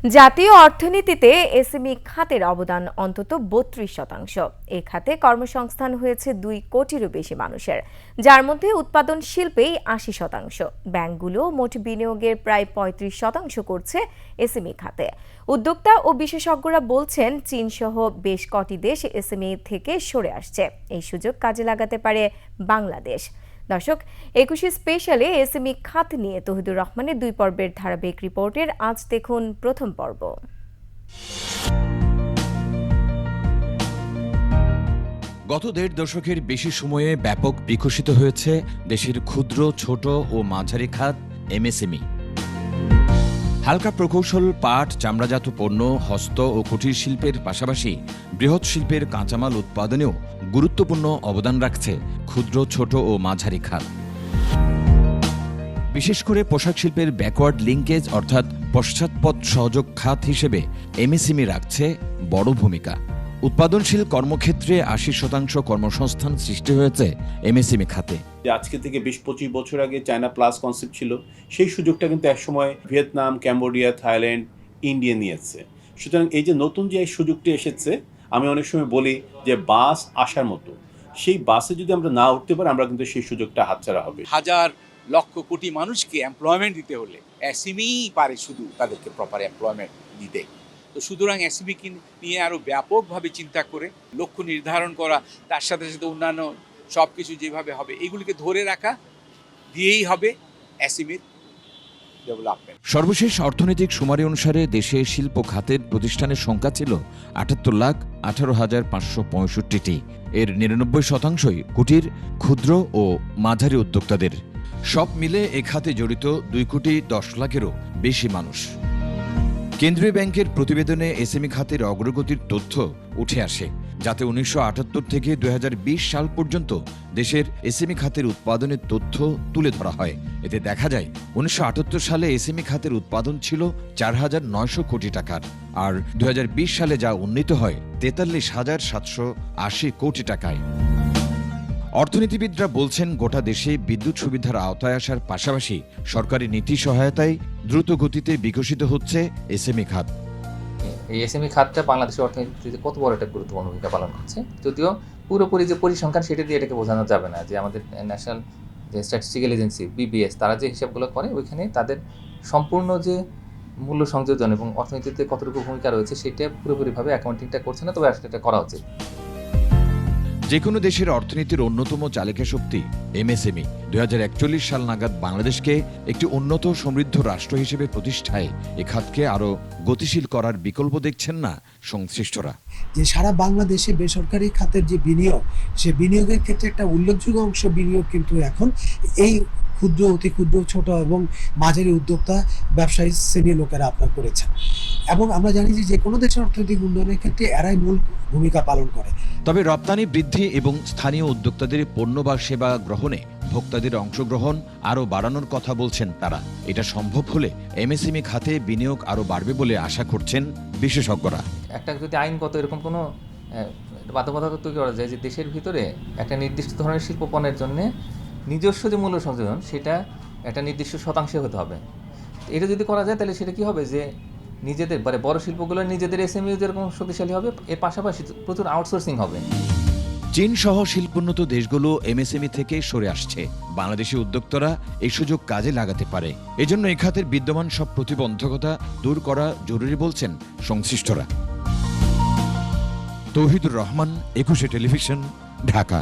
জাতীয় অর্থনীতিতে এসএমই খাতের অবদান অন্তত ৩২%। এ খাতে কর্মসংস্থান হয়েছে ২ কোটিরও বেশি মানুষের, যার মধ্যে উৎপাদন শিল্পেই ৮০%। ব্যাংকগুলো মোট বিনিয়োগের প্রায় ৩৫% করছে এসএমই খাতে। উদ্যোক্তা ও বিশেষজ্ঞরা বলছেন, চীনসহ বেশ কটি দেশ এসএমই থেকে সরে আসছে। এই সুযোগ কাজে লাগাতে পারে বাংলাদেশ। দর্শক, ২১ স্পেশালে এসএমই খাত নিয়ে তৌহিদুর রহমানের ২ পর্বের ধারাবাহিক রিপোর্টের আজ দেখুন প্রথম পর্ব। গত ১.৫ দশকের বেশি সময়ে ব্যাপক বিকশিত হয়েছে দেশের ক্ষুদ্র, ছোট ও মাঝারি খাত এমএসএমই। হালকা প্রকৌশল, পাট, চামড়াজাত পণ্য, হস্ত ও কুটির শিল্পের পাশাপাশি বৃহৎ শিল্পের কাঁচামাল উৎপাদনেও গুরুত্বপূর্ণ অবদান রাখছে ক্ষুদ্র, ছোট ও মাঝারি খাত। বিশেষ করে পোশাক শিল্পের ব্যাকওয়ার্ড লিঙ্কেজ অর্থাৎ পশ্চাৎপদ সহযোগ খাত হিসেবে এমএসএমই রাখছে বড় ভূমিকা। উৎপাদনশীল কর্মক্ষেত্রে ৮০% কর্মসংস্থান সৃষ্টি হয়েছে এমএসএমই খাতে। আজকে থেকে ২০-২৫ বছর আগে চায়না প্লাস কনসেপ্ট ছিল, সেই সুযোগটা কিন্তু একসময় ভিয়েতনাম, ক্যাম্বোডিয়া, থাইল্যান্ড, ইন্ডিয়া নিয়েছে। সুতরাং এই যে নতুন যে সুযোগটি এসেছে, আমি অনেক সময় বলি যে বাস আসার মতো, সেই বাসে যদি আমরা না উঠতে পারি, আমরা কিন্তু সেই সুযোগটা হাতছাড়া হবে। হাজার লক্ষ কোটি মানুষকে এমপ্লয়মেন্ট দিতে হলে এসএমই পারে শুধু তাদেরকে প্রপার এমপ্লয়মেন্ট দিতে। তো সুতরাং এসএমই নিয়ে আরও ব্যাপকভাবে চিন্তা করে লক্ষ্য নির্ধারণ করা, তার সাথে সাথে অন্যান্য সব কিছু যেভাবে হবে এগুলিকে ধরে রাখা দিয়েই হবে এসএমইর ডেভেলপমেন্ট। সর্বশেষ অর্থনৈতিক শুমারি অনুসারে দেশে শিল্প খাতের প্রতিষ্ঠানের সংখ্যা ছিল ৭৮,১৮,৫৬৫টি। এর ৯৯%ই কুটির, ক্ষুদ্র ও মাঝারি উদ্যোক্তাদের। সব মিলে এ খাতে জড়িত ২,১০,০০,০০০-এরও বেশি মানুষ। কেন্দ্রীয় ব্যাংকের প্রতিবেদনে এসএমই খাতের অগ্রগতির তথ্য উঠে আসে, যাতে ১৯৭৮ থেকে ২০২০ সাল পর্যন্ত দেশের এসএমই খাতের উৎপাদনের তথ্য তুলে ধরা হয়। এতে দেখা যায় ১৯৭৮ সালে এসএমই খাতের উৎপাদন ছিল ৪,৯০০ কোটি টাকার, আর ২০২০ সালে যা উন্নীত হয় ৪৩,৭৮০ কোটি টাকায়। অর্থনীতিবিদরা বলছেন, গোটা দেশে বিদ্যুৎ সুবিধার আওতায় আসার পাশাপাশি সরকারি নীতি সহায়তায় দ্রুত গতিতে বিকশিত হচ্ছে এসএমই খাত। এই এসএমই খাতটা বাংলাদেশের অর্থনীতিতে কত বড় একটা গুরুত্বপূর্ণ ভূমিকা পালন করছে, যদিও পুরোপুরি যে পরিসংখ্যান সেটা দিয়ে এটাকে বোঝানো যাবে না। যে আমাদের ন্যাশনাল যে স্ট্যাটিস্টিক্যাল এজেন্সি বিবিএস, তারা যে হিসাবগুলো করে ওইখানে তাদের সম্পূর্ণ যে মূল্য সংযোজন এবং অর্থনীতিতে কতটুকু ভূমিকা রয়েছে সেটা পুরোপুরিভাবে অ্যাকাউন্টিংটা করছে না, তবে আসলে এটা করা উচিত। যে কোনো দেশের অর্থনীতির অন্যতম চালিকা শক্তি এমএসএমই। ২০৪১ সাল নাগাদ বাংলাদেশকে একটি উন্নত সমৃদ্ধ রাষ্ট্র হিসেবে প্রতিষ্ঠায় এ খাতকে আরও গতিশীল করার বিকল্প দেখছেন না সংশ্লিষ্টরা। যে সারা বাংলাদেশে বেসরকারি খাতের যে বিনিয়োগ, সে বিনিয়োগের ক্ষেত্রে একটা উল্লেখযোগ্য অংশ বিনিয়োগ কিন্তু এখন এই ক্ষুদ্র, অতি ক্ষুদ্র, ছোট এবং মাঝারি উদ্যোক্তা ব্যবসায়ী শ্রেণীর লোকেরা আপনার করেছেন। এবং আমরা জানি যে কোনো দেশের অর্থনৈতিক উন্নয়নের ক্ষেত্রে এরাই মূল ভূমিকা পালন করে। তবে রপ্তানি বৃদ্ধি এবং স্থানীয় উদ্যোক্তাদের পণ্য বা সেবা গ্রহণে ভোক্তাদের অংশগ্রহণ আরও বাড়ানোর কথা বলছেন তারা। এটা সম্ভব হলে এমএসএমই খাতে বিনিয়োগ আরও বাড়বে বলে আশা করছেন বিশেষজ্ঞরা। একটা যদি আইনগত এরকম কোনো বাধ্যবাধকতা তৈরি করা যায় যে দেশের ভিতরে একটা নির্দিষ্ট ধরনের শিল্প পণ্যের জন্য নিজস্ব যে মূল্য সংযোজন সেটা একটা নির্দিষ্ট শতাংশে হতে হবে। এটা যদি করা যায় তাহলে সেটা কি হবে যে নিজেদের বড় শিল্পগুলো নিজেদের এসএমইউ যেরকম শক্তিশালী হবে, এর পাশাপাশি প্রচুর আউটসোর্সিং হবে। চীন সহ শিল্পোন্নত দেশগুলো এমএসএমই থেকে সরে আসছে। বাংলাদেশি উদ্যোক্তারা এই সুযোগ কাজে লাগাতে পারে। এজন্য এই খাতের বিদ্যমান সব প্রতিবন্ধকতা দূর করা জরুরি বলছেন সংশ্লিষ্টরা। তৌহিদুর রহমান, ২১ টেলিভিশন, ঢাকা।